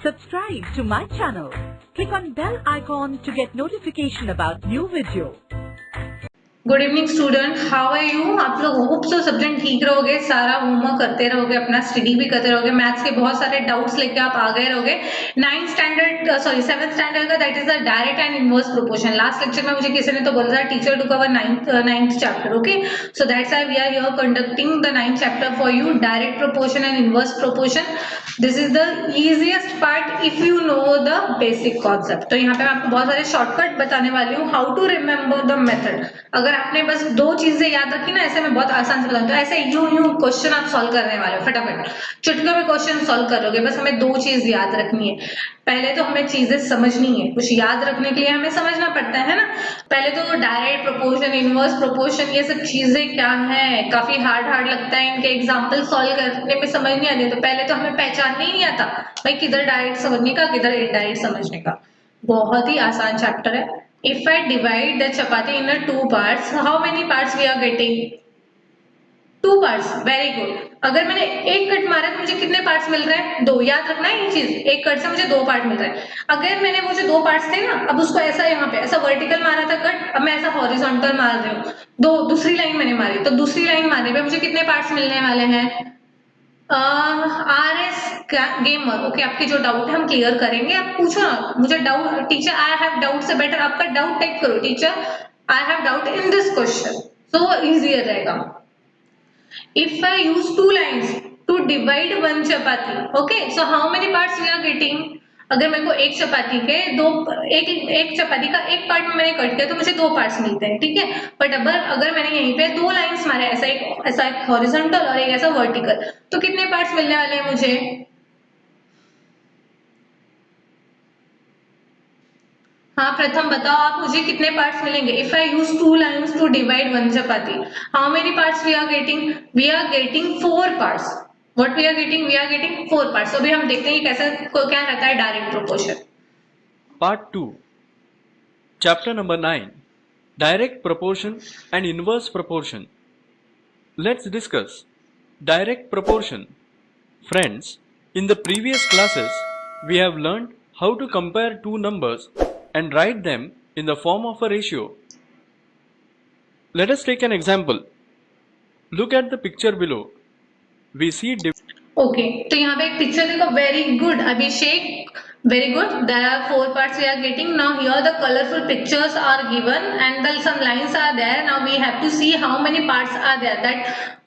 Subscribe to my channel. Click on bell icon to get notification about new video. Good evening student, how are you. आप लोग hope so सब जन ठीक रहोगे, सारा homework करते रहोगे, अपना स्टडी भी करते रहोगे, मैथ्स के बहुत सारे डाउट्स लेके आप आ गए रहोगे। 7th स्टैंडर्ड का that is the direct and inverse proportion. Last lecture में मुझे किसी ने तो बोला था teacher to cover 9th chapter, okay. So that's why we are here conducting the 9th chapter for you, direct proportion and inverse proportion. This is the easiest part if you know the basic concept. तो यहाँ पे मैं आपको बहुत सारे shortcut बताने वाली हूँ, how to remember the method. अगर आपने बस दो चीजें याद रखी ना, ऐसे में बहुत आसान से बताऊँ तो ऐसे यूं क्वेश्चन आप सॉल्व करने वाले हो, फटाफट चुटकियों में क्वेश्चन सॉल्व करोगे। बस हमें दो चीज याद रखनी है। पहले तो हमें चीजें समझनी है, कुछ याद रखने के लिए हमें समझना पड़ता है ना। पहले तो डायरेक्ट प्रोपोर्शन, इनवर्स प्रोपोर्शन, ये सब चीजें क्या है, काफी हार्ड लगता है, इनके एग्जाम्पल सॉल्व करने में समझ नहीं आती। तो पहले तो हमें पहचानने ही नहीं आता भाई किधर डायरेक्ट समझने का, किधर इनडायरेक्ट समझने का। बहुत ही आसान चैप्टर है। If I divide the chapati in two parts, how many parts we are getting? 2 parts. Very good. अगर मैंने एक कट मारा तो मुझे कितने पार्ट्स मिल रहे हैं? 2। याद रखना है ये चीज, एक कट से मुझे 2 पार्ट मिल रहे हैं। अगर मैंने वो जो 2 पार्ट्स थे ना, अब उसको ऐसा यहाँ पे ऐसा वर्टिकल मारा था कट, अब मैं ऐसा हॉरिजॉन्टल मार रही हूँ। दूसरी लाइन मैंने मारी, तो दूसरी लाइन मारने पे मुझे कितने पार्ट्स मिलने वाले हैं? RS gamer, okay. आपके जो डाउट है हम क्लियर करेंगे। आप पूछो ना मुझे doubt, teacher I have doubt say better आपका डाउट टाइप करो, teacher I have doubt in this question, so easier रहेगा। If I use 2 lines to divide 1 chapati, okay, so how many parts we are getting? अगर मेरे को एक चपाती के एक चपाती का एक पार्ट में मैंने कट किया तो मुझे 2 पार्ट्स मिलते हैं, ठीक है। बट अगर मैंने यहीं पे 2 लाइंस मारे, ऐसा एक हॉरिजॉन्टल और एक ऐसा वर्टिकल, तो कितने पार्ट्स मिलने वाले हैं मुझे? हाँ प्रथम बताओ आप, मुझे कितने पार्ट्स मिलेंगे? If I use 2 lines to divide 1 chapati, how many parts we are getting? We are getting 4 parts. What we are getting? We are getting 4 parts. अभी हम देखते हैं कैसे क्या रहता है direct proportion. Part 2, Chapter number 9, Direct Proportion and Inverse Proportion. Let's discuss direct proportion. Friends, in the previous classes, we have learned how to compare two numbers and write them in the form of a ratio. Let us take an example. Look at the picture below. We see okay, तो यहाँ पे एक picture देखो, very good Abhishek, very good. There are 4 parts we are getting. Now here the colorful pictures are given and some lines are there. Now we have to see how many parts are there. That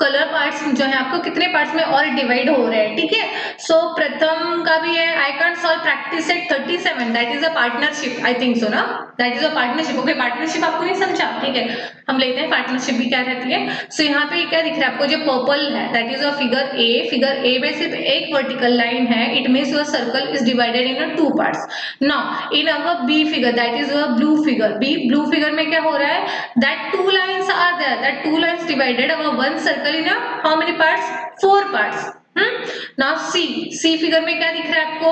color parts जो है आपको कितने parts में और divide हो रहे हैं, ठीक है। So प्रथम का भी है, I can't solve practice set 37. That is a partnership, I think so ना। That is a partnership. Okay, partnership आपको नहीं समझा, ठीक है। हम लेते हैं partnership भी क्या रहती है। So यहाँ पे क्या दिख रहा है आपको, जो purple है, that is a figure A. Figure A में सिर्फ एक vertical line है. It means your circle is divided in 2 parts. Now in our B figure, that is a blue figure. Blue figure में क्या हो रहा है? That 2 lines are there. That 2 lines divided our one circle in how many parts? 4 parts. Now C figure में क्या दिख रहा है आपको?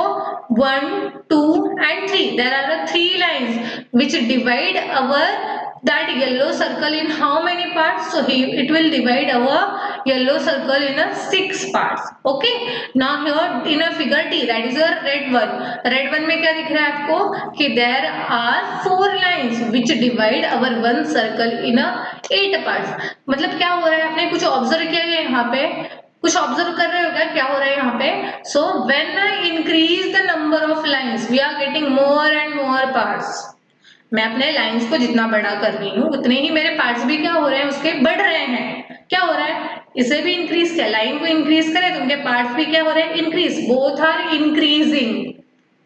1, 2 and 3. There are 3 lines which divide our that yellow circle in how many parts? So it will divide our yellow circle in 6 parts. Okay. Now here in a figure T, that is a red one. Red one में क्या दिख रहा है आपको कि there are 4 lines which divide our one circle in 8 parts. मतलब क्या हो रहा है, आपने कुछ ऑब्जर्व किया है यहाँ पे, कुछ ऑब्जर्व कर रहे हो क्या हो रहा है यहाँ पे? So when I increase the number of lines, we are getting more and more parts. मैं अपने लाइंस को जितना बड़ा कर रही हूँ उतने ही मेरे पार्ट्स भी क्या हो रहे हैं, उसके बढ़ रहे हैं। क्या हो रहा है, इसे भी इंक्रीज किया, लाइन को इंक्रीज करें तो उनके पार्ट्स भी क्या हो रहे हैं, इंक्रीज। Both are increasing.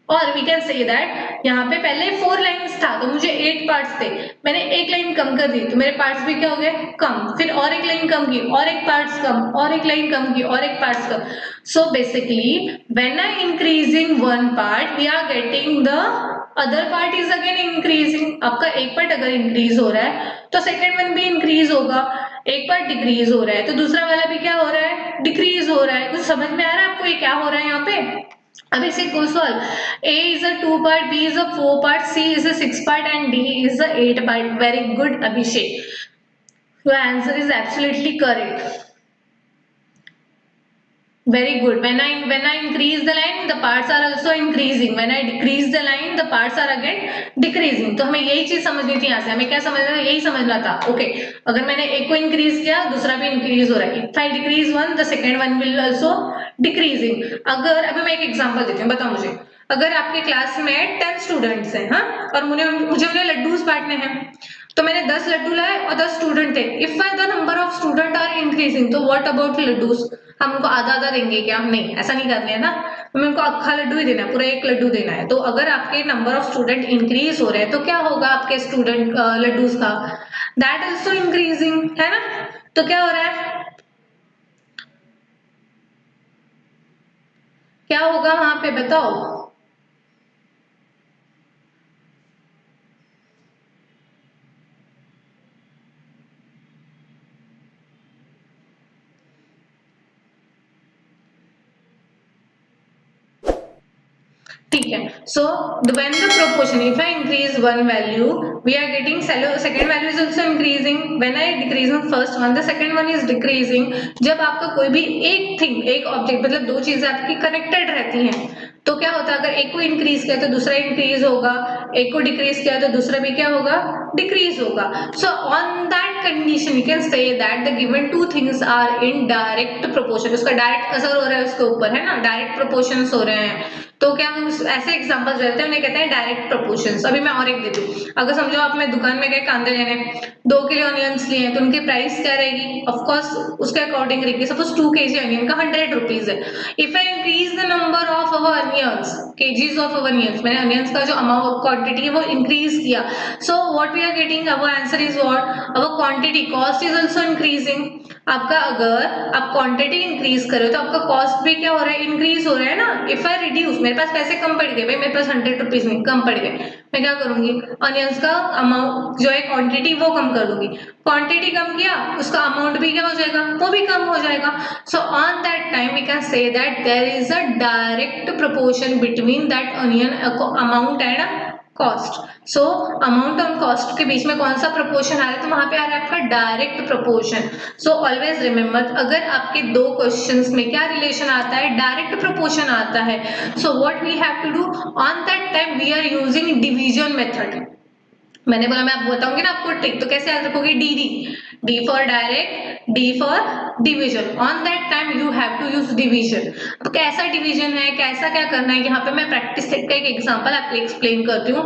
और वी कैन से दैट यहाँ पे पहले 4 लाइन्स था तो मुझे 8 पार्ट्स थे, मैंने एक लाइन कम कर दी तो मेरे पार्ट्स भी क्या हो गए, कम। फिर और एक लाइन कम की, और एक पार्ट्स कम, और एक लाइन कम की, और एक पार्ट्स कम। So basically when I increasing one part, we are getting the other part is again increasing. आपका एक पार्ट अगर इंक्रीज हो रहा है तो सेकेंड वन भी इंक्रीज होगा। एक पार्ट डिक्रीज हो रहा है तो दूसरा वाला भी क्या हो रहा है, डिक्रीज हो रहा है। कुछ समझ में आ रहा है आपको ये क्या हो रहा है यहाँ पे? अब इसे go solve. A is a 2 part, B is a 4 part, C is a 6 part and D is a 8 part. Very good Abhishek. Your answer is absolutely correct. Very good. When I increase the line, the parts are also increasing. When I decrease the line, the parts are again decreasing. तो हमें यही चीज समझनी थी यहाँ से. हमें क्या समझना था? यही समझना था. Okay. अगर मैंने एक को increase किया, दूसरा भी increase हो रहा है. If I decrease one, the second one will also decreasing. अगर अभी मैं एक example देती हूँ. बताओ मुझे. अगर आपके क्लास में 10 स्टूडेंट्स हैं, हाँ, और मुझे उन्हें लड्डूस बांटने हैं, तो मैंने 10 लड्डू लाए और 10 स्टूडेंट थे. If the number of student are increasing, तो व्हाट अबाउट लड्डूस? हम उनको आधा आधा देंगे क्या? नहीं, ऐसा नहीं करना है ना. हमें उनको अक्खा लड्डू ही देना है, पूरा एक लड्डू देना है. तो अगर आपके नंबर ऑफ स्टूडेंट इंक्रीज हो रहे हैं, तो क्या होगा आपके स्टूडेंट लड्डूस का? दैट ऑल्सो इंक्रीजिंग, है ना. तो क्या हो रहा है? क्या होगा वहां पे बताओ? ठीक है. So when the proportion, if I increase one value, we are getting second value is also increasing. When I decreasing first one, the second one is decreasing. जब आपका कोई भी एक thing, एक object, मतलब दो चीजें आपकी connected रहती हैं, तो क्या होता है? अगर एक को इंक्रीज किया तो दूसरा इंक्रीज होगा, एक को डिक्रीज किया तो दूसरा भी क्या होगा? डिक्रीज होगा. So on that condition you can say that the given two things are in direct proportion. उसका डायरेक्ट असर हो रहा है उसके ऊपर, है ना, डायरेक्ट प्रोपोर्शंस हो रहे हैं. तो क्या हम ऐसे एग्जांपल्स देते हैं, उन्हें कहते हैं डायरेक्ट प्रोपोर्शंस. अभी मैं और एक देती हूँ. अगर समझो आप मैं दुकान में गए कांदे लेने, 2 किलो ऑनियंस लिए हैं, तो उनकी प्राइस क्या रहेगी? ऑफ कोर्स उसके अकॉर्डिंग रहेगी. सपोज 2 kg ऑनियन का 100 रुपीज है. If I increase the number of our onions, kgs of our onions, मैंने अनियंस का जो अमाउंट क्वांटिटी है वो इंक्रीज किया. So what we are getting, our answer is what? Our quantity cost is also increasing. आपका अगर आप quantity increase करो तो आपका कॉस्ट भी क्या हो रहा है? इंक्रीज हो रहा है ना. इफ आई रिड्यूस, मेरे पास पैसे कम पड़ गए भाई, मेरे पास 100 रुपीज नहीं, कम पड़ गए, मैं क्या करूंगी? ऑनियंस का अमाउंट जो है क्वांटिटी वो कम कर दूंगी. क्वांटिटी कम किया, उसका अमाउंट भी क्या हो जाएगा? वो भी कम हो जाएगा. So on that time we can say that there is a direct proportion between that onion amount and cost. So amount और कॉस्ट के बीच में कौन सा प्रोपोर्शन आ रहा है? तो वहां पे आ रहा है आपका direct proportion. So always remember, अगर आपके दो क्वेश्चंस में क्या रिलेशन आता है? डायरेक्ट प्रोपोर्शन आता है. So what we have to do on that time, we are using division method. मैंने बोला मैं आपको बताऊंगी ना आपको ट्रिक, तो कैसे याद रखोगे? D for direct, D for division. On that time you have to use division. अब कैसा डिवीजन है, कैसा क्या करना है, यहाँ पे मैं प्रैक्टिस सेट का एक एग्जांपल आपको एक्सप्लेन करती हूँ.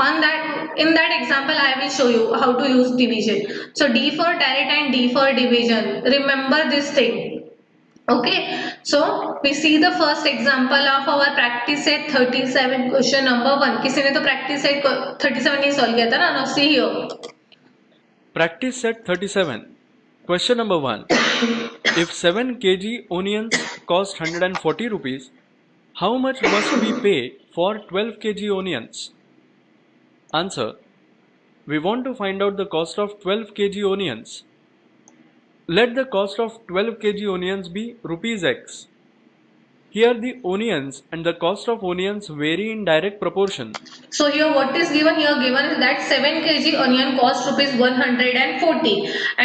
On that, in that example I will show you how to use division. So D for direct and D for division, remember this thing. Okay, so we see the first example of our practice set 37 question number 1. किसी ने तो practice set 37 नहीं solve किया था ना? Now see here. Practice set 37. Question number 1. If 7 kg onions cost 140 rupees, how much must we pay for 12 kg onions? Answer. We want to find out the cost of 12 kg onions. Let the cost of 12 kg onions be rupees X. Here the onions and the cost of onions vary in direct proportion. So here what is given? Here given is that 7 kg onion cost rupees 140,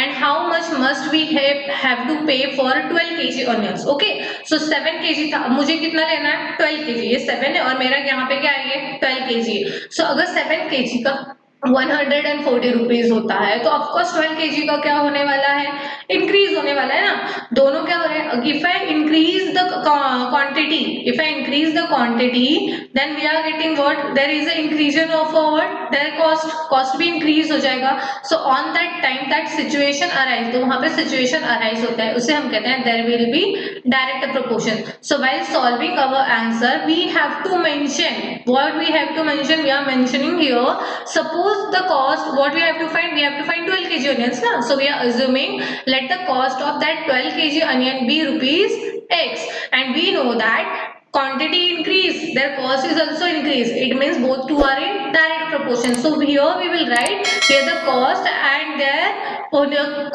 and how much must we have to pay for 12 kg onions. Okay, so 7 kg था, मुझे कितना लेना है? 12 kg. ये 7 है और मेरा यहाँ पे क्या है? ये 12 kg. So अगर 7 kg का 140 रुपीज होता है, तो ऑफकोर्स 12 kg का क्या होने वाला है? इंक्रीज होने वाला है ना. दोनों क्या हो रहे हैं? If I increase the quantity, if I increase the quantity, then we are getting what? There is a increasing of what? There cost. Cost भी इंक्रीज हो जाएगा. So on that time that situation arise, तो वहां पे situation arise होता है, उसे हम कहते हैं there will be direct proportion. So while solving our answer we have to mention what we have to mention. We are mentioning here, suppose the cost, what we have to find? We have to find 12 kg onions na. So we are assuming let the cost of that 12 kg onion be rupees X, and we know that quantity increase, their cost is also increase. It means both two are in direct proportion. So here we will write here the cost and their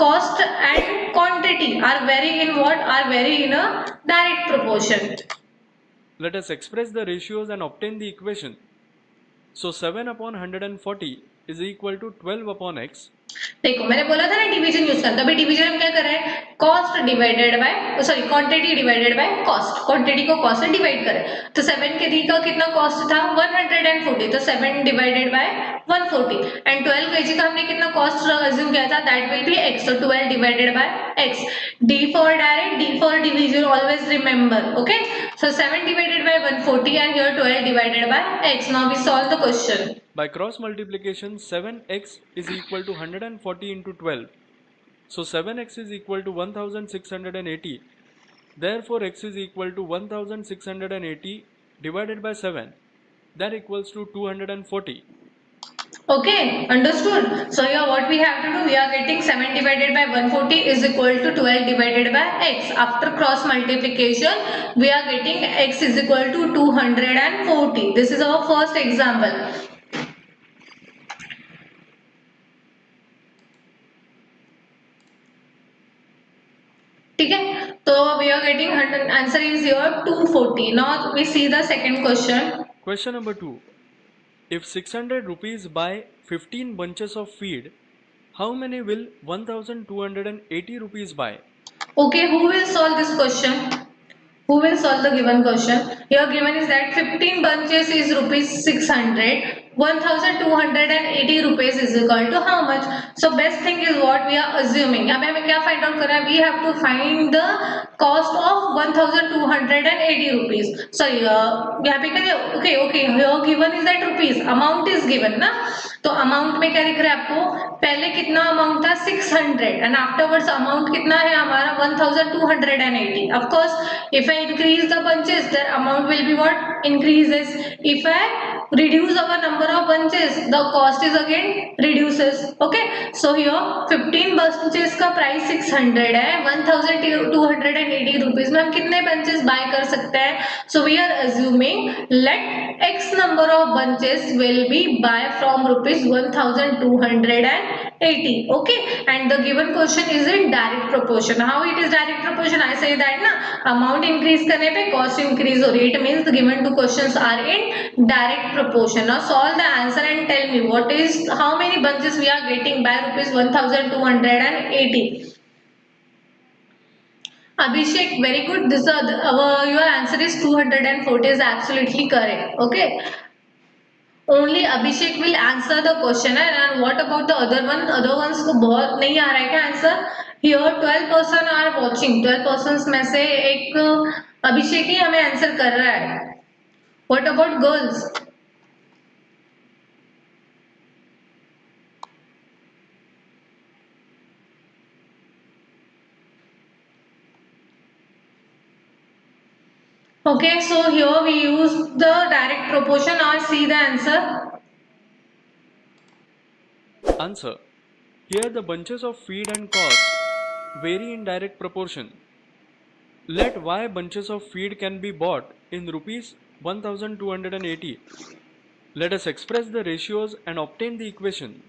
cost and quantity are very in what? Are very in a direct proportion. Let us express the ratios and obtain the equation. So 7 upon 140 is equal to 12 upon X. देखो मैंने बोला था ना division use करना, अभी division हम क्या कर रहे हैं, cost divided by sorry quantity divided by cost, quantity को कॉस्ट से डिवाइड करें। तो 7 केजी का कितना कॉस्ट था 140, तो 7 डिवाइडेड बाय 140 एंड 12 केजी का हमने कितना कॉस्ट अज्यूम किया था, दैट विल बी x, तो 12 divided by x। d for direct, d for division, always remember, okay? So 7 divided by 140 and here 12 divided by x. Now we solve the question. By cross multiplication, 7x is equal to 140 into 12. So 7x is equal to 1680. Therefore x is equal to 1680 divided by 7. That equals to 240. Okay, understood. So here what we have to do, we are getting 7 divided by 140 is equal to 12 divided by x. After cross multiplication, we are getting x is equal to 240. This is our first example. ठीक है, तो we are getting answer is here 240. Now we see the second question. Question number 2. If 600 rupees buy 15 bunches of feed, how many will 1280 rupees buy? Okay, who will solve this question? Who will solve the given question? Here given is that 15 bunches is rupees 600. 1280 rupees is equal to how much? So best thing is what we are assuming. अब हमें क्या find out करना है? We have to find the cost of 1280 rupees. Sorry, यहाँ पे क्या? Okay. Here given is that rupees. Amount is given ना? तो अमाउंट में क्या दिख रहा है आपको, पहले कितना अमाउंट था 600 एंड आफ्टरवर्ड्स अमाउंट कितना है हमारा 1280. Of course if I increase the bunches their amount will be what increases, if I reduce our number of bunches the cost is again reduces. Okay, so here 15 bunches का price 600 है, 1280 rupees में हम कितने bunches bye कर सकते हैं? So we are assuming let x number of bunches will be buy from rupees 1280. Okay, and the given question is in direct proportion. How it is direct proportion? I say that ना amount increase करने पे cost increase हो रही है. It means the given two questions are in direct proportion. Now solve the answer and tell me what is how many bunches we are getting by rupees 1280. Abhishek, very good. This your answer is 240 is absolutely correct. Okay. Only Abhishek will answer the question and what about the other one? Other ones को बहुत नहीं आ रहा है क्या answer? Here 12 person are watching. 12 persons में से एक अभिषेक ही हमें आंसर कर रहा है. What about girls? Okay, so here we use the direct proportion or see the answer. Answer. Here the bunches of feed and cost vary in direct proportion. Let y bunches of feed can be bought in rupees 1280. Let us express the ratios and obtain the equation.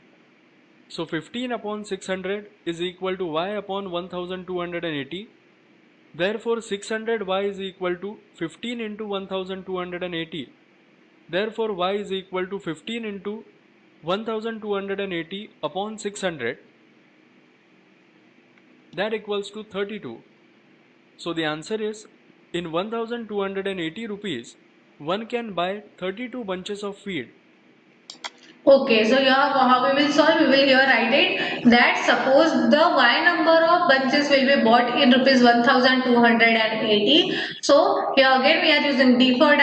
So 15 upon 600 is equal to y upon 1280. Therefore 600y is equal to 15 into 1280. Therefore y is equal to 15 into 1280 upon 600. That equals to 32. So the answer is in 1280 rupees one can buy 32 bunches of feed. Okay, so here how we will solve, we will here write it that suppose the y number of bunches will be bought in rupees 1280. So here again we are using d for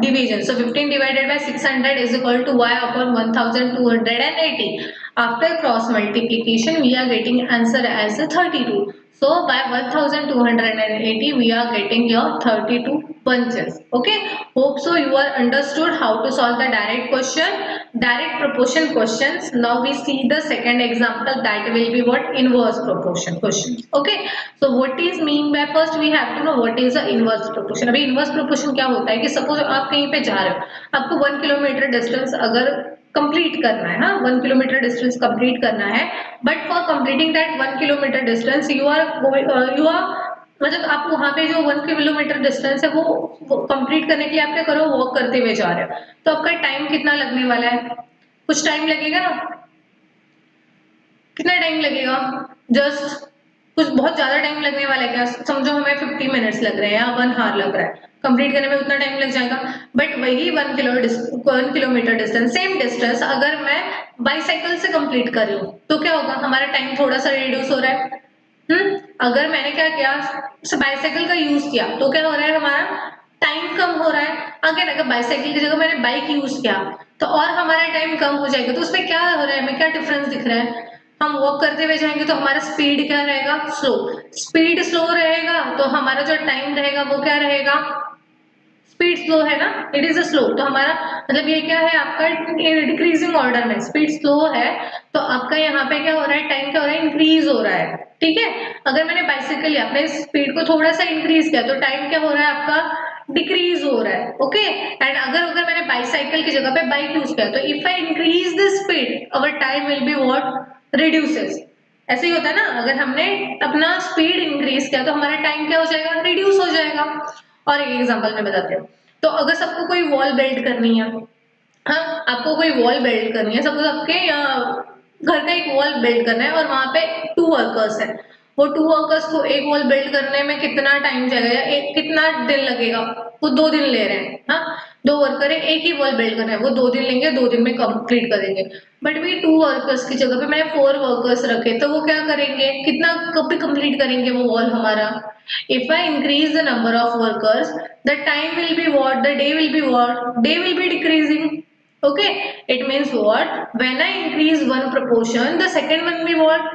division. So 15 divided by 600 is equal to y upon 1280. After cross multiplication we are getting answer as 32. So by 1280 we are getting your 32 bunches. Okay, hope so you are understood how to solve the direct question, direct proportion questions. Now we see the second example, that will be what inverse proportion questions. Okay, so what is mean by, first we have to know what is the inverse proportion. अभी inverse proportion क्या होता है कि suppose आप कहीं पे जा रहे हो, आपको 1 किलोमीटर डिस्टेंस अगर कंप्लीट करना है, हाँ 1 किलोमीटर डिस्टेंस कंप्लीट करना है, but for completing that 1 kilometre distance you are मतलब आप वहां पे जो 1 किलोमीटर डिस्टेंस है वो कंप्लीट करने के लिए आप क्या करो, वॉक करते हुए जा रहे हो, तो आपका टाइम कितना लगने वाला है, कुछ टाइम लगेगा ना. कितना टाइम लगेगा? जस्ट कुछ बहुत ज्यादा टाइम लगने वाला है क्या? समझो हमें 50 मिनट्स लग रहे हैं या 1 आवर लग रहा है, कंप्लीट करने में उतना टाइम लग जाएगा। बट वही 1 किलोमीटर डिस्टेंस, सेम डिस्टेंस अगर मैं बाईसाइकिल से कंप्लीट कर रही हूँ तो क्या होगा? हमारा टाइम थोड़ा सा रिड्यूस हो रहा है। अगर मैंने क्या किया, बाईसाइकिल का यूज किया तो क्या हो रहा है? हमारा टाइम कम हो रहा है। अगर बाईसाइकिल की जगह मैंने बाइक यूज किया तो और हमारा टाइम कम हो जाएगा। तो उसमें क्या हो रहा है, हमें क्या डिफरेंस दिख रहा है? हम वॉक करते हुए जाएंगे तो हमारा स्पीड क्या रहेगा? स्लो। स्पीड स्लो रहेगा तो हमारा जो टाइम रहेगा वो क्या रहेगा? स्पीड स्लो है ना, इट इज अ स्लो। तो हमारा मतलब ये क्या है आपका? डिक्रीजिंग ऑर्डर में स्पीड स्लो है तो आपका यहाँ पे क्या हो रहा है? टाइम क्या हो रहा है? इंक्रीज हो रहा है। ठीक है, अगर मैंने बाइसिकल या अपने स्पीड को थोड़ा सा इंक्रीज किया तो टाइम क्या हो रहा है आपका? डिक्रीज हो रहा है। ओके, एंड अगर अगर मैंने बाइसाइकिल की जगह पे बाइक यूज किया तो if I increase the speed our time will be what? Reduces. ऐसे ही होता है ना, अगर हमने अपना स्पीड इंक्रीज किया तो हमारा टाइम क्या हो जाएगा? रिड्यूस हो जाएगा। और एक एग्जांपल मैं बताती हूँ। तो अगर सबको कोई वॉल बिल्ड करनी है, हाँ आपको कोई वॉल बिल्ड करनी है, सपोज आपके घर का एक वॉल बिल्ड करना है और वहां पे 2 वर्कर्स है। वो 2 वर्कर्स को एक वॉल बिल्ड करने में कितना टाइम जाएगा या एक कितना दिन लगेगा? वो 2 दिन ले रहे हैं। हाँ, 2 वर्कर है, एक ही वॉल बिल्ड करना है, वो 2 दिन लेंगे, 2 दिन में कंप्लीट करेंगे। बट भी 2 वर्कर्स की जगह पे मैंने 4 वर्कर्स रखे तो वो क्या करेंगे? कितना कब भी कंप्लीट करेंगे वो वॉल हमारा? If I increase the number of workers, the time will be what? The day will be what? Day will be decreasing. Okay, it means what? When I increase one proportion, the second one will be what?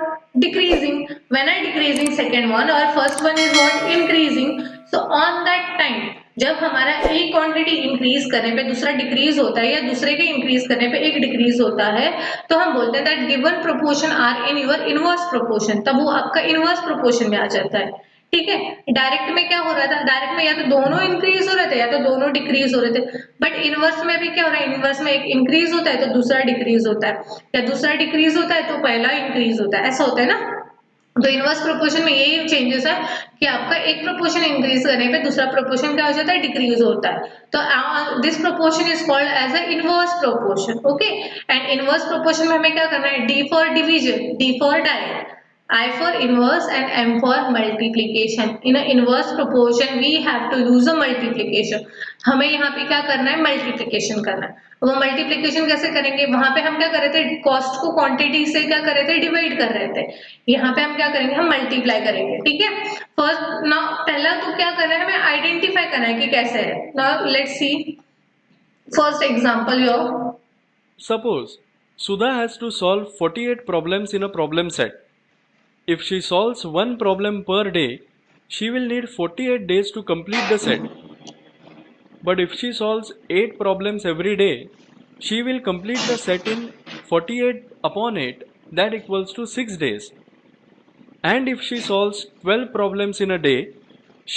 Decreasing. When I decreasing second one, or first one is what? Increasing. So on that time, जब हमारा एक quantity increase करने पे दूसरा decrease होता है या दूसरे के इंक्रीज करने पे एक डिक्रीज होता है तो हम बोलते हैं that given proportion are in your inverse proportion. तब वो आपका इनवर्स प्रोपोर्शन में आ जाता है। ठीक है, डायरेक्ट में क्या हो रहा था? डायरेक्ट में या तो दोनों इंक्रीज हो रहे थे या तो दोनों डिक्रीज हो रहे थे। बट इनवर्स में भी क्या हो रहा है? इनवर्स में एक इंक्रीज होता है तो दूसरा डिक्रीज होता है, या दूसरा डिक्रीज होता है तो पहला इंक्रीज होता है, ऐसा होता है ना। तो इनवर्स प्रोपोर्शन में यही चेंजेस है कि आपका एक प्रोपोर्शन इंक्रीज करने पे दूसरा प्रोपोर्शन क्या हो जाता है? डिक्रीज होता है। तो this proportion is called as a inverse proportion. Okay, and inverse proportion में हमें क्या करना है? D for division, D for direct, I for inverse and M for multiplication. In an inverse proportion we have to use a multiplication. हमें यहाँ पे क्या करना है? मल्टीप्लीकेशन करना है। वो मल्टीप्लीकेशन कैसे करेंगे? वहां पे हम क्या कर रहे थे? कॉस्ट को क्वांटिटी से क्या कर रहे थे? डिवाइड कर रहे थे। यहाँ पे हम क्या करेंगे? हम मल्टीप्लाई करेंगे। ठीक है, फर्स्ट ना पहला तो क्या करना है? हमें आइडेंटिफाई करना है कि कैसे है। Now let's see first example your. Suppose Sudha has to solve 48 problems in a problem set. If she solves one problem per day, she will need 48 days to complete the set. But if she solves 8 problems every day, she will complete the set in 48 upon 8, that equals to 6 days. And if she solves 12 problems in a day,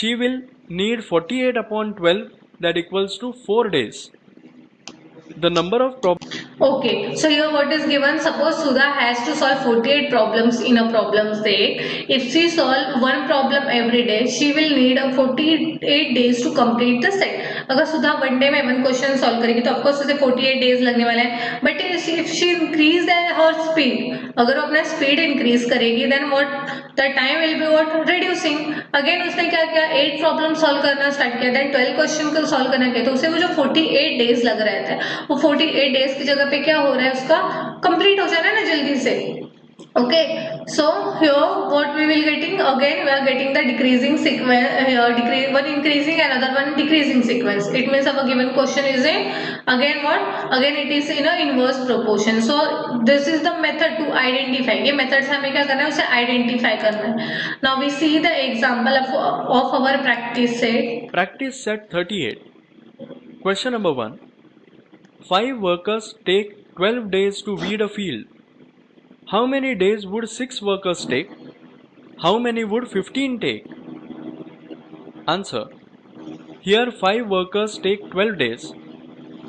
she will need 48 upon 12, that equals to 4 days. The number of problems. Okay, so here what is given? Suppose Sudha has to solve 48 problems in a problem set. If she solve one problem every day, she will need a 48 days to complete the set. अगर Sudha one day में one question solve करेगी तो of course उसे 48 days लगने वाले हैं। But if she increase her speed, अगर वो अपना स्पीड इंक्रीज करेगी then what? The time will be what? Reducing. Again उसने क्या किया? 8 प्रॉब्लम सॉल्व करना स्टार्ट किया, देन 12 क्वेश्चन को सॉल्व करना किया, तो उसे वो जो 48 डेज लग रहे थे वो 48 डेज की जगह पे क्या हो रहा है? उसका कंप्लीट हो जा रहा है ना जल्दी से। Okay, so here what we will getting? Again we are getting the decreasing sequence, one increasing another one decreasing sequence. It means our given question is in again what? Again it is in a inverse proportion. So this is the method to identify. ये method से हमें क्या करना है? उसे identify करना है। Now we see the example of our practice set. Practice set 38. Question number 1. 5 workers take 12 days to weed a field. How many days would 6 workers take? How many would 15 take? Answer. Here 5 workers take 12 days.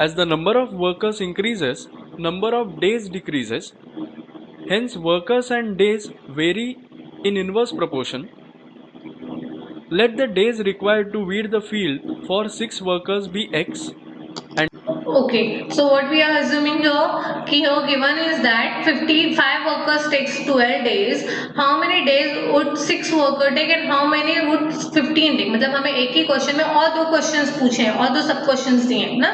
As the number of workers increases, number of days decreases. Hence workers and days vary in inverse proportion. Let the days required to weed the field for 6 workers be X and Okay, Okay, so what we are assuming here given is that 55 workers takes 12 days. How many days would 6 worker take and how many would 15 take? मतलब हमें एक ही question में और दो questions पूछे हैं और दो सब क्वेश्चंस दिए हैं ना,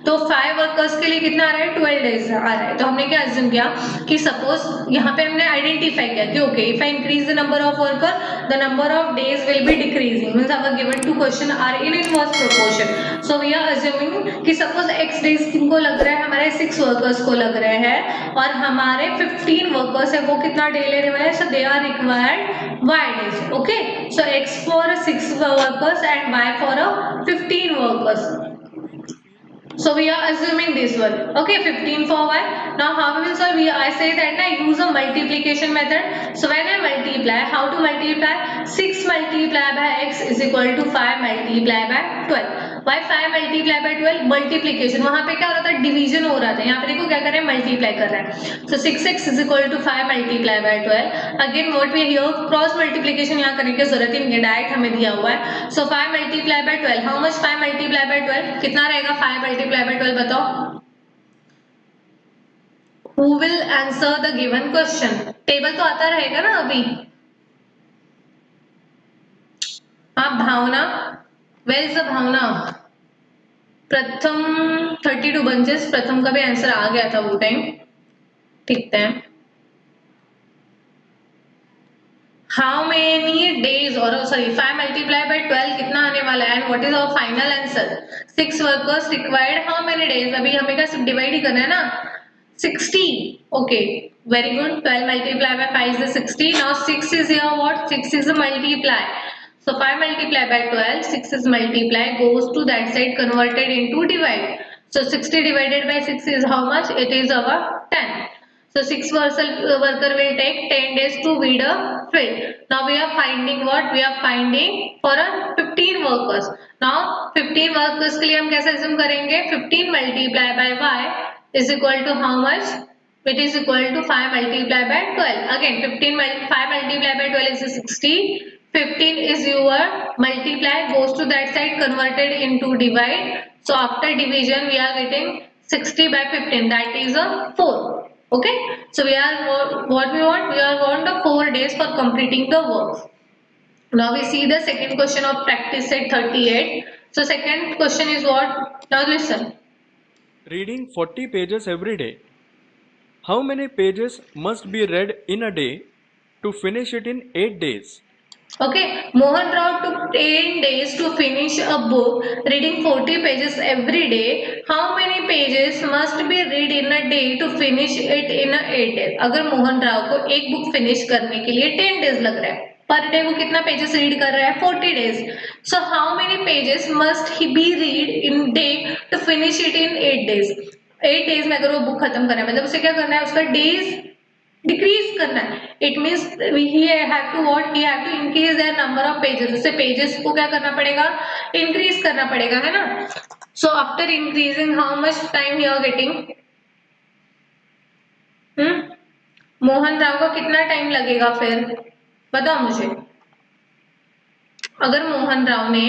तो 5 वर्कर्स के लिए कितना आ रहा है, 12 डेज आ रहा है. तो हमने क्या अज्यूम किया कि सपोज यहाँ पे हमने आइडेंटिफाई किया कि okay if I increase the number of worker the number of days will be decreasing, means our given two question are in inverse proportion. So we are assuming कि suppose x days किनको लग रहा है, हमारे 6 workers को लग रहे हैं और हमारे 15 वर्कर्स है वो कितना डे लेने वाले हैं, so they are required y days. Okay, so x for 6 workers and y for 15 workers. So we are assuming this one. Okay, 15 for y. Now how we will solve? I say that I use a multiplication method. So when I multiply, how to multiply? 6 multiply by x is equal to 5 multiply by 12. Why 5 multiply by 12? Multiplication. वहाँ पे क्या हो रहा था, division हो रहा था. यहाँ पे देखो क्या कर रहे हैं, मल्टीप्लाई कर रहे हैं. So 6x is equal to 5 multiply by 12. Again what we here cross multiplication यहाँ करने की जरूरत ही नहीं है, डायरेक्ट हमें दिया हुआ है. So 5 multiply by 12. How much 5 multiply by 12? कितना रहेगा 5 multiply by 12 बताओ. Who will answer the given question? Table तो आता रहेगा ना अभी. आप भावना, where is the भावना? प्रथम 32 बंचेस, प्रथम का भी आंसर आ गया था वो टाइम. ठीक है. हाउ मेनी डेज और सॉरी 5 मल्टीप्लाई बाय 12 कितना आने वाला है and what is our final answer. 6 workers required how many days. अभी हमें क्या सिर्फ डिवाइड ही करना है ना, 60. Okay, very good. 12 multiply by 5 is 60. Now 6 is here what, 6 is a multiply. So 5 multiply by 12, 6 is multiply, goes to that side, converted into divide. So 60 divided by 6 is how much? It is our 10. So 6 worker will take 10 days to weed a field. Now we are finding what? We are finding for a 15 workers. Now 15 workers के लिए हम कैसे assume करेंगे? 15 multiply by y is equal to how much? It is equal to 5 multiply by 12. Again 5 multiply by 12 is 60. 15 is your multiply, goes to that side, converted into divide. So after division we are getting 60 by 15, that is a 4. Okay, so we are what we want, we are want the 4 days for completing the work. Now we see the second question of practice set 38. So second question is what? Now listen. Reading 40 pages every day. How many pages must be read in a day to finish it in 8 days? Okay, Mohan Rao took 10 days to finish a book reading 40 pages every day. How many pages must be read in a day to finish it in 8 days? अगर मोहन राव को एक book finish करने के लिए 10 days लग रहा है, per day वो कितना पेजेस रीड कर रहा है, 40 days. So how many pages must he be read in day to finish it in 8 days. 8 days में अगर वो बुक खत्म करना है, मतलब उसे क्या करना है, उसका डेज डिक्रीज करना है. It means he have to what, he have to increase their number of pages. उसे पेजेस को क्या करना पड़ेगा, इंक्रीज करना पड़ेगा, है ना. So after increasing how much time you are getting. Mohan Rao को कितना टाइम लगेगा फिर बताओ मुझे. अगर मोहन राव ने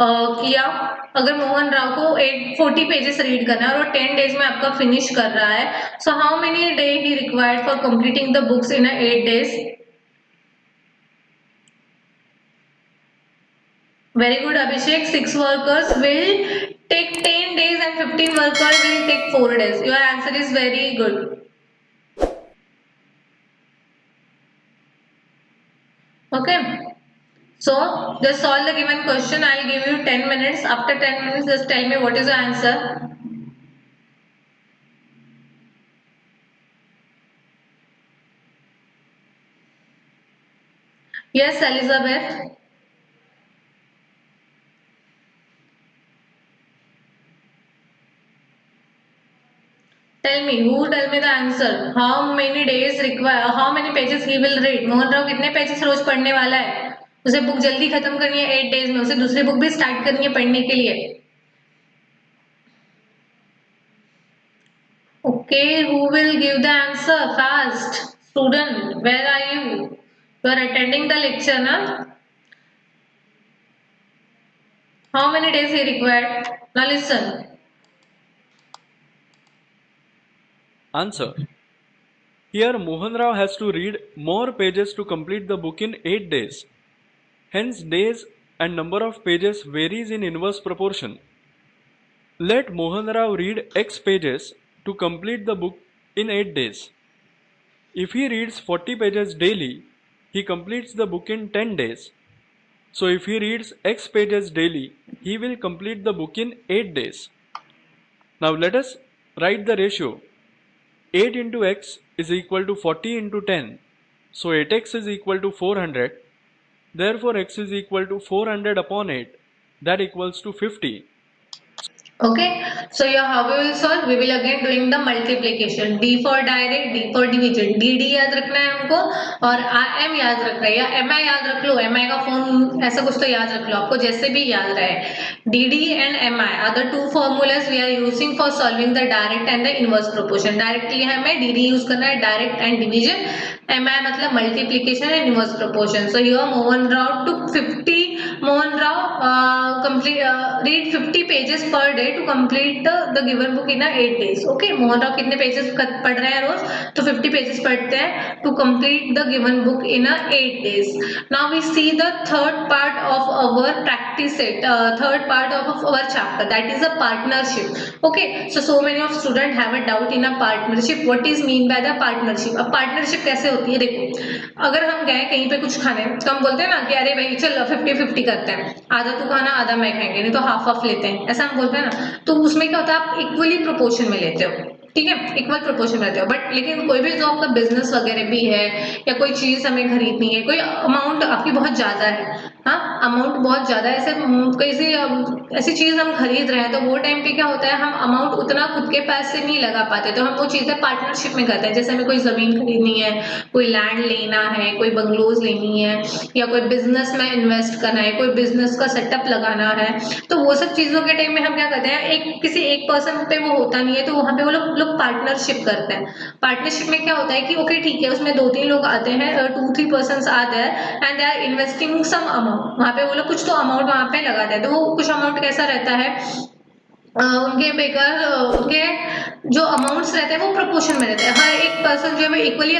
किया, अगर मोहन राव को 40 पेजेस रीड करना है और वो 10 डेज में आपका फिनिश कर रहा है, so how many day he required for completing the books in 8 days. Very good Abhishek. 6 workers will take 10 days and 15 workers will take 4 days. Your answer is very good. Okay, so just solve the given question. I'll give you 10 minutes. After 10 minutes just tell me what is the answer. Yes, Elizabeth. Tell me, who tell me the answer. How many days require, how many pages he will read. Mohan Rao कितने pages रोज पढ़ने वाला है, उसे book जल्दी खत्म करनी है 8 days में, उसे दूसरी बुक भी स्टार्ट करनी है पढ़ने के लिए. Okay, who will give the answer fast? Student, where are you? You are attending the lecture, na? How many days he required? Now listen. Answer. Here Mohan Rao has to read more pages to complete the book in 8 days. Hence days and number of pages varies in inverse proportion. Let Mohan Rao read X pages to complete the book in 8 days. If he reads 40 pages daily, he completes the book in 10 days. So if he reads X pages daily, he will complete the book in 8 days. Now let us write the ratio. 8 into X is equal to 40 into 10. So 8X is equal to 400. Therefore X is equal to 400 upon 8. That equals to 50. Okay, so here how we will solve? We will again doing the multiplication. D for direct, D for division. DD याद रखना है हमको और M याद रखना है या MI याद रख लो. MI का फॉर्म ऐसा कुछ तो याद रख लो आपको जैसे भी याद रहे. DD and MI are the two formulas we are using for solving the direct and the inverse proportion. Directly हमें DD use करना है direct and division. MI मतलब multiplication and inverse proportion. So here Mohan Rao took 50. Mohan Rao read 50 pages per day to complete the given book in 8 days. Okay, Mohan Rao कितने pages पढ़ रहे हैं रोज? तो 50 pages पढ़ते हैं to complete the given book in 8 days. Now we see the third part of our practice set, third part of our chapter, that is a partnership. Okay, so many of students have a doubt in a partnership. What is mean by the partnership? अब partnership कैसे होती है? देखो, अगर हम गए कहीं पे कुछ खाने तो हम बोलते हैं ना कि अरे भाई चल 50-50 करते हैं, आधा तू खाना आधा मैं खाएंगे, नहीं तो हाफ हाफ लेते हैं, ऐसा हम बोलते हैं ना. तो उसमें क्या होता है, आप इक्वली प्रोपोर्शन में लेते हो, ठीक है, इक्वल प्रोपोर्शन में रहते हो. बट लेकिन कोई भी जो आपका बिजनेस वगैरह भी है या कोई चीज हमें खरीदनी है, कोई अमाउंट आपकी बहुत ज्यादा है, हाँ अमाउंट बहुत ज्यादा है, ऐसी चीज हम खरीद रहे हैं, तो वो टाइम पे क्या होता है, हम अमाउंट उतना खुद के पैसे नहीं लगा पाते, तो हम वो चीजें पार्टनरशिप में करते हैं. जैसे हमें कोई जमीन खरीदनी है, कोई लैंड लेना है, कोई बंगलोज लेनी है, या कोई बिजनेस में इन्वेस्ट करना है, कोई बिजनेस का सेटअप लगाना है, तो वो सब चीजों के टाइम में हम क्या करते हैं, किसी एक पर्सन पे वो होता नहीं है, तो वहां पे वो लोग पार्टनरशिप करते हैं. पार्टनरशिप में क्या होता है कि ओके ठीक है, उसमें 2-3 लोग आते हैं, 2-3 पर्सन आते हैं and they are investing some amount. वहां पे वो लोग कुछ तो अमाउंट वहां पे लगाते हैं. तो वो कुछ अमाउंट कैसा रहता है, उनके जो अमाउंट्स रहते हैं वो प्रोपोर्शन में रहते हैं. हर एक पर्सन जो है इक्वली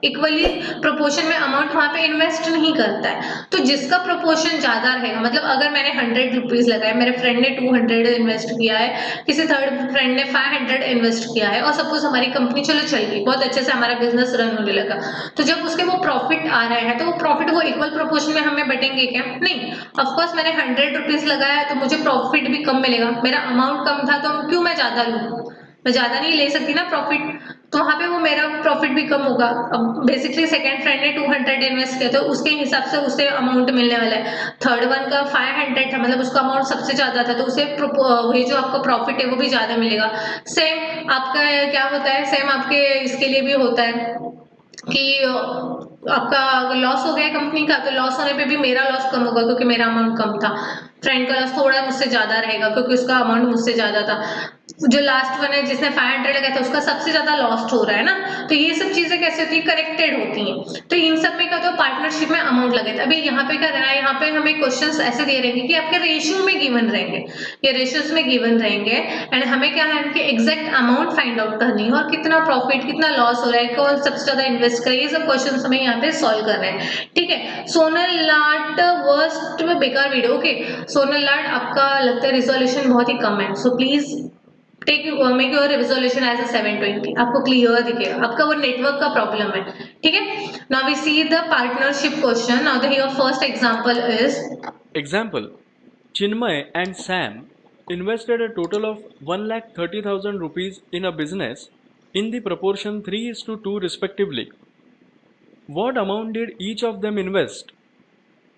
इक्वली प्रोपोर्शन में अमाउंट वहां पे इन्वेस्ट नहीं करता है. तो जिसका प्रोपोर्शन ज्यादा रहेगा, मतलब अगर मैंने 100 रुपीज लगाए, मेरे फ्रेंड ने 200 इन्वेस्ट किया है, किसी थर्ड फ्रेंड ने 500 इन्वेस्ट किया है, और सपोज हमारी कंपनी चलो चल गई, बहुत अच्छे से हमारा बिजनेस रन होने लगा, तो जब उसके वो प्रॉफिट आ रहे हैं, तो वो प्रॉफिट वो इक्वल प्रोपोर्शन में हमें बटेंगे क्या? नहीं. ऑफकोर्स मैंने 100 रुपीज लगाया तो मुझे प्रॉफिट भी कम मिलेगा, मेरा अमाउंट कम था, तो क्यों मैं ज्यादा लूं? मैं ज्यादा नहीं ले सकती ना प्रॉफिट, तो वहां पे वो मेरा प्रॉफिट भी कम होगा. अब बेसिकली सेकंड फ्रेंड ने 200 इन्वेस्ट किया, तो उसके हिसाब से उसे अमाउंट मिलने वाला है. थर्ड वन का 500 था, मतलब उसका अमाउंट सबसे ज्यादा था, तो उसे वही जो आपका प्रॉफिट है वो भी ज्यादा मिलेगा. सेम आपका क्या होता है, सेम आपके इसके लिए भी होता है कि आपका लॉस हो गया कंपनी का, तो लॉस होने पे भी मेरा लॉस कम होगा क्योंकि मेरा अमाउंट कम था. फ्रेंड का लॉस थोड़ा मुझसे ज्यादा रहेगा क्योंकि उसका अमाउंट मुझसे ज्यादा था. जो लास्ट वन है जिसने 500 लगाया था उसका सबसे ज्यादा लॉस्ट हो रहा है ना. तो ये सब चीजें कैसे होती है, कनेक्टेड होती हैं. तो इन सब में क्या होता है, पार्टनरशिप में अमाउंट लगे. अभी यहाँ पे क्या करना है, यहाँ पे हमें क्वेश्चंस ऐसे दिए रहेंगे कि आपके रेशियो में गिवन रहेंगे, ये रेशियोज में गिवन रहेंगे, एंड हमें क्या है कि एग्जैक्ट अमाउंट फाइंड आउट करनी है, और कितना प्रॉफिट कितना लॉस हो रहा है, कौन सबसे ज्यादा इन्वेस्ट करे, ये सब क्वेश्चन हमें यहाँ पे सॉल्व कर रहे हैं. ठीक है. सोनल लाट वर्स्ट में बेकार वीडियो. ओके सोनल लाट, आपका लगता है रिजोल्यूशन बहुत ही कम है, so please make your resolution as a 720. आपको क्लियर दिखेगा, आपका वो नेटवर्क का प्रॉब्लम है. ठीक है. Now we see the partnership question. Now the your first example is Example. Chinmay and Sam invested a total of 1,30,000 rupees in a business in the proportion 3:2 respectively. What amount did each of them invest?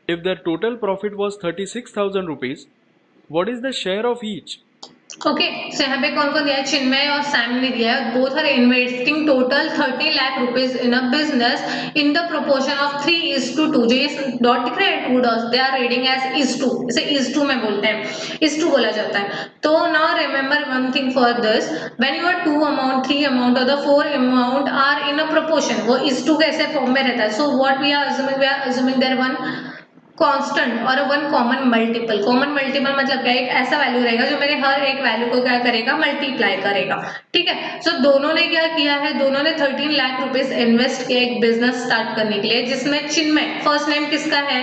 If their total profit was 36,000 rupees, what is the share of each? Okay. So यहाँ पे कौन कौन दिया है, चिन्मय और Sam ने दिया है. Both are investing total 30 lakh rupees in a business in the proportion of 3:2. जो ये डॉट दिख रहे हैं, 2 dots, they are reading as is to. इसे इज टू में बोलते हैं, इज टू बोला जाता है. तो now remember one thing for this, when your 2 amount 3 amount और the 4 amount are in a proportion, वो इज टू कैसे फॉर्म में रहता है. So what we are assuming there one constant और one common multiple. Common multiple मतलब क्या, एक ऐसा वैल्यू रहेगा जो मेरे हर एक वैल्यू को क्या करेगा, मल्टीप्लाई करेगा। ठीक है, सो दोनों ने क्या किया है, दोनों ने 13 लाख रुपीस इन्वेस्ट किया एक बिजनेस स्टार्ट करने के लिए, जिसमें चिन्मय, फर्स्ट नेम किसका है,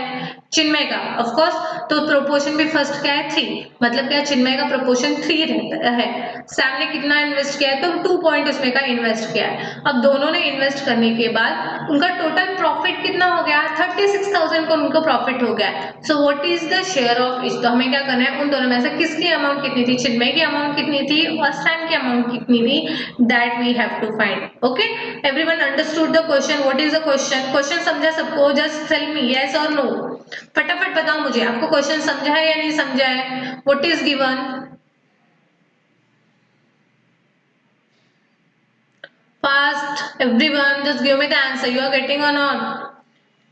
चिन्मय का ऑफ कोर्स, तो प्रोपोर्शन भी फर्स्ट क्या है 3, मतलब क्या चिन्मय का प्रोपोर्शन 3 रहता है। सैम ने कितना इन्वेस्ट किया है, तो 2 पॉइंट उसमें का इन्वेस्ट किया है। अब दोनों ने इन्वेस्ट करने के बाद उनका टोटल प्रॉफिट कितना हो गया, 36,000 को उनको प्रॉफिट हो गया। So what is the share of each, तो हमें क्या करना है, उन दोनों में से किसकी अमाउंट कितनी थी, चिन्मय की अमाउंट कितनी थी और सैम की अमाउंट कितनी थी, that we have to find. Okay, everyone understood the question, what is the question, question समझा सबको, जस्ट टेल मी यस और नो, फटाफट बताओ मुझे आपको क्वेश्चन समझा है या नहीं समझा है, what is given, fast everyone just give me the answer, you are getting और नॉट,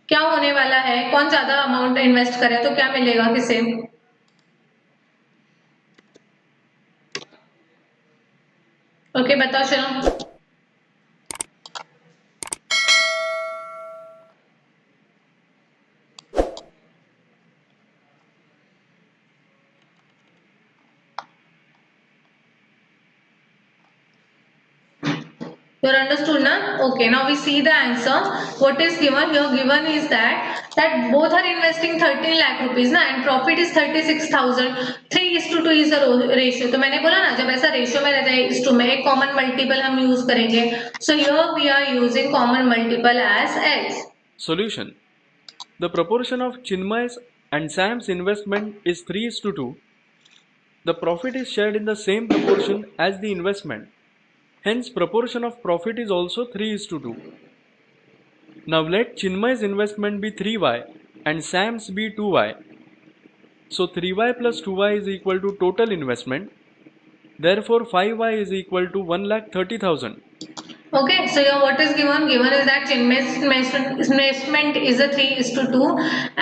क्या होने वाला है, कौन ज्यादा अमाउंट इन्वेस्ट करे तो क्या मिलेगा किसे, ओके बताओ चलो। You're understood na? Okay, now we see the answer. What is given here? Given is that both are investing 13 lakh rupees na, and profit is 36,000. 3:2 is the ratio. तो मैंने बोला ना, जब ऐसा रेशियो में रहता है 1:2 में, एक कॉमन मल्टीपल हम यूज करेंगे. So here we are using common multiple as x. Solution. The proportion of Chinmay's and Sam's investment is 3:2. The profit is shared in the same proportion as the investment. Hence, proportion of profit is also 3:2. Now let Chinmay's investment be 3y and Sam's be 2y. So 3y plus 2y is equal to total investment. Therefore, 5y is equal to 1,30,000. Okay, so here what is given? Given is that Chinmay's investment is a 3:2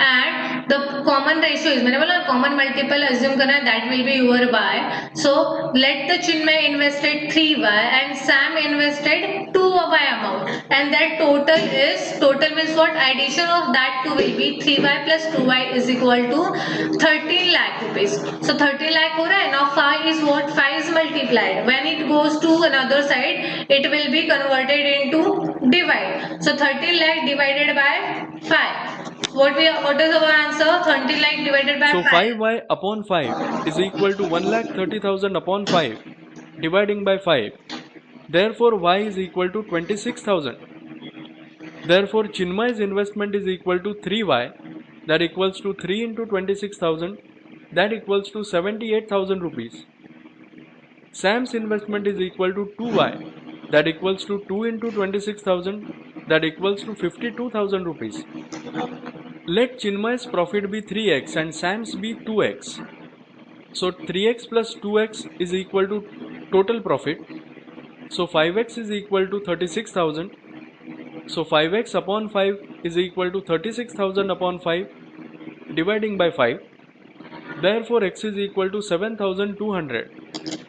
and the common ratio is, मैंने बोला common multiple assume करना है, that will be your y. So let the Chinmay invested 3y and Sam invested 2y amount, and that total means what? Addition of that two will be 3y plus 2y is equal to 13 lakh rupees. So 13 lakh हो रहा है. Now 5 is what? 5 is multiplied. When it goes to another side, it will be converted into divide. So 13 lakh divided by 5. What is our answer? 13 lakh divided by 5. So 5y upon 5 is equal to 1,30,000 upon 5 dividing by 5. Therefore, y is equal to 26,000. Therefore, Chinmay's investment is equal to 3y, that equals to 3 into 26,000, that equals to 78,000 rupees. Sam's investment is equal to 2y, that equals to 2 into 26,000, that equals to 52,000 rupees. Let Chinmay's profit be 3x and Sam's be 2x. So 3x plus 2x is equal to total profit. So 5x is equal to 36,000. So 5x upon 5 is equal to 36,000 upon 5 dividing by 5. Therefore, x is equal to 7,200.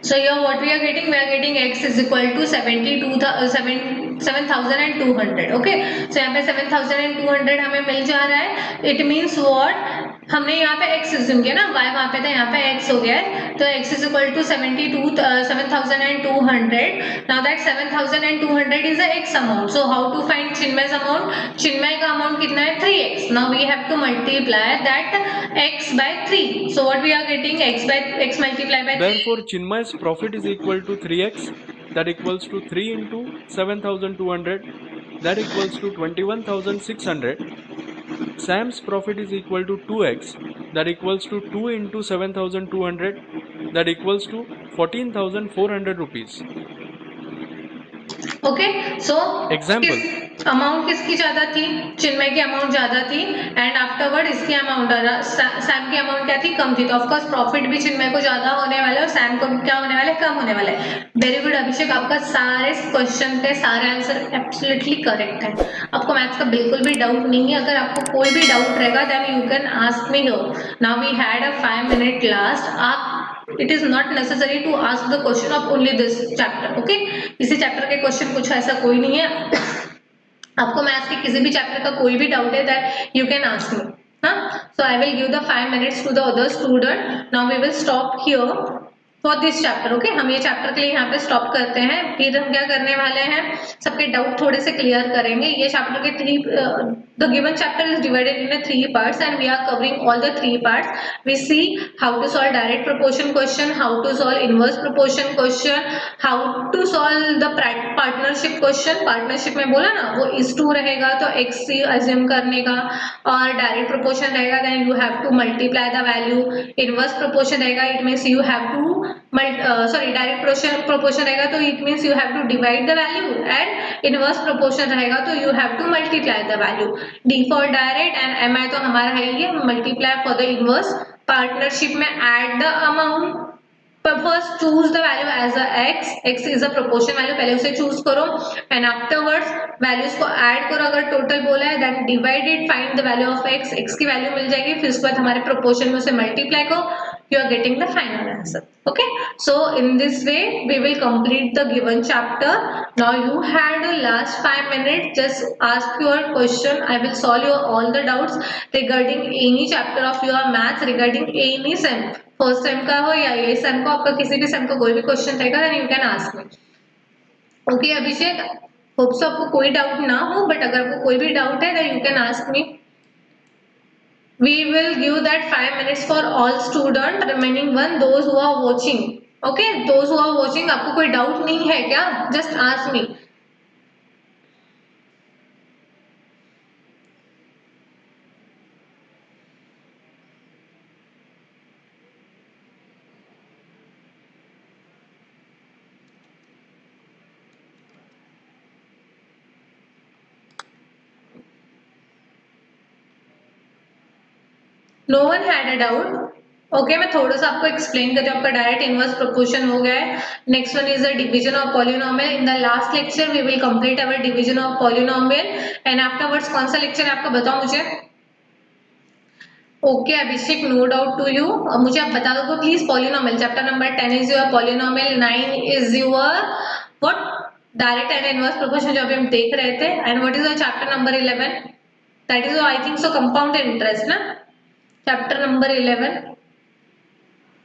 So here what we are getting? We are getting x is equal to 7,200. Okay. So यहाँ पे 7,200 हमें मिल जा रहा है. It means what? हमने यहाँ पे x assume किया ना, y वहाँ पे था, यहाँ पे x हो गया है, तो x is equal to 7,200. Now that 7,200 is the x amount. So how to find Chinmay's amount? Chinmay का amount कितना है? 3x. Now we have to multiply that x by 3. So what we are getting? X multiplied by 3. Therefore, Chinmay's profit is equal to 3x, that equals to 3 into 7,200, that equals to 21,600. Sam's profit is equal to 2x, that equals to 2 into 7,200, that equals to 14,400 rupees. Okay, so Example. Amount किसकी ज्यादा थी? चिन्मय की amount ज्यादा थी and afterward इसकी amount Sam की amount क्या थी? कम थी. तो ऑफ कोर्स प्रॉफिट भी चिन्मय को ज्यादा होने वाला है और सैम को क्या होने वाला है? कम होने वाला है. वेरी गुड अभिषेक, आपका सारे क्वेश्चन के सारे आंसर एब्सोल्युटली करेक्ट है. आपको मैथ्स का बिल्कुल भी डाउट नहीं है. अगर आपको कोई भी डाउट रहेगा then you can ask me here. Now we had a 5 minute class. आप it is not necessary to ask the question of only this chapter. Okay, इसी चैप्टर के क्वेश्चन कुछ ऐसा कोई नहीं है. आपको मैथ्स के किसी भी चैप्टर का कोई भी डाउट है that you can ask me. So I will give the 5 minutes to the other student. Now we will stop here for this chapter. Okay, हम ये चैप्टर के लिए यहाँ पे स्टॉप करते हैं. फिर हम क्या करने वाले हैं, सबके डाउट थोड़े से क्लियर करेंगे. ये चैप्टर के the given chapter is divided into 3 parts and we are covering all the 3 parts. We see how to solve direct proportion question, how to solve inverse proportion question, how to solve the partnership question. partnership में बोला ना, वो is2 रहेगा तो x assume करने का, और direct proportion रहेगा then you have to multiply the value. inverse proportion रहेगा, it means you have to direct proportion रहेगा तो it means you have to divide the value, and inverse proportion रहेगा तो you have to multiply the value. D for direct and mi तो हमारा है ये multiply for the inverse. partnership में add the amount. But first choose the value as a x. x is a proportion value, पहले उसे choose करो and afterwards values को add करो. अगर total बोला है then divide it, find the value of x. x की value मिल जाएगी, फिर उसके बाद हमारे proportion में उसे multiply करो, you are getting the final answer. Okay, so in this way we will complete the given chapter. Now you had the last 5 minutes, just ask your question. I will solve your all the doubts regarding any chapter of your maths, regarding any sem. First sem का हो या ये same को, आपका किसी भी same का कोई भी क्वेश्चन रहेगा then you can ask me. Okay Abhishek, hope so आपको कोई डाउट ना हो, बट अगर आपको कोई भी डाउट है then you can ask me. We will give that 5 minutes for all student, remaining one those who are watching. Okay, those who are watching, आपको कोई डाउट नहीं है क्या? Just ask me. No one had a doubt. Okay, मैं थोड़ा सा आपको explain करती हूँ. आपका डायरेक्ट इनवर्स प्रोपोर्शन हो गया है. Next one is the division of polynomial. In the last lecture we will complete our division of polynomial and afterwards कौन सा लेक्चर है आपका बताओ मुझे. Okay Abhishek, no doubt to you. मुझे आप बता दो please. Polynomial chapter number 10 is your polynomial, 9 is your what, direct and inverse proportion जो अभी हम देख रहे थे. And what is the chapter number 11? That is I think so compound interest ना. Chapter number 11.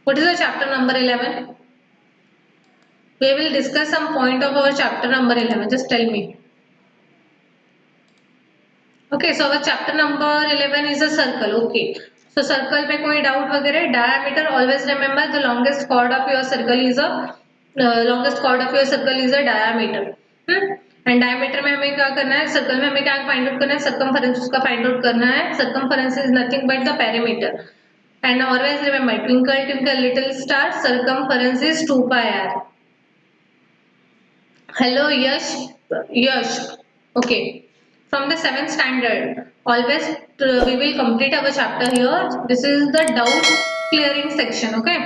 What is the chapter number 11? We will discuss some point of our chapter number 11. Just tell me. Okay, so our chapter number 11 is a circle. Okay, so circle पे कोई doubt वगैरह? Diameter, always remember the longest chord of your circle is a diameter. And diameter में हमें क्या करना है, circle में हमें क्या फाइंड आउट करना है, सर्कमफरेंस उसका फाइंड आउट करना है. Circumference is nothing but the perimeter. And always remember, twinkle twinkle little star, circumference is 2 pi r. Hello Yash, Yash. Okay, from the 7th standard always we will complete our chapter here. This is the doubt clearing section. Okay,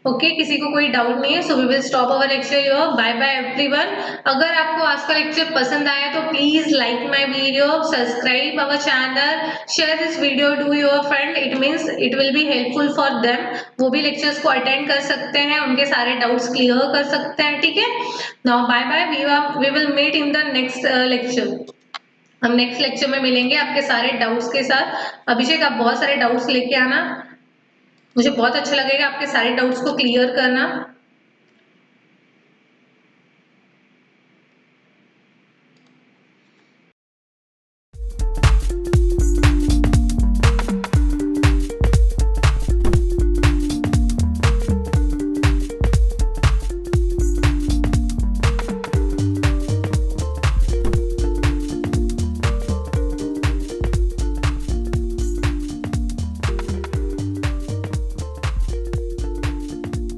okay, किसी को कोई doubt नहीं है. So we will stop our lecture here. Bye bye everyone. अगर आपको आज का lecture पसंद आया तो please like my video, subscribe our channel, share this video to your friend. It means it will be helpful for them. वो भी lectures को अटेंड कर सकते हैं, उनके सारे डाउट्स क्लियर कर सकते हैं. ठीक है, now bye bye. We will meet in the next lecture. हम नेक्स्ट लेक्चर में मिलेंगे आपके सारे डाउट्स के साथ. अभिषेक, आप बहुत सारे डाउट्स लेके आना, मुझे बहुत अच्छा लगेगा आपके सारे डाउट्स को क्लियर करना.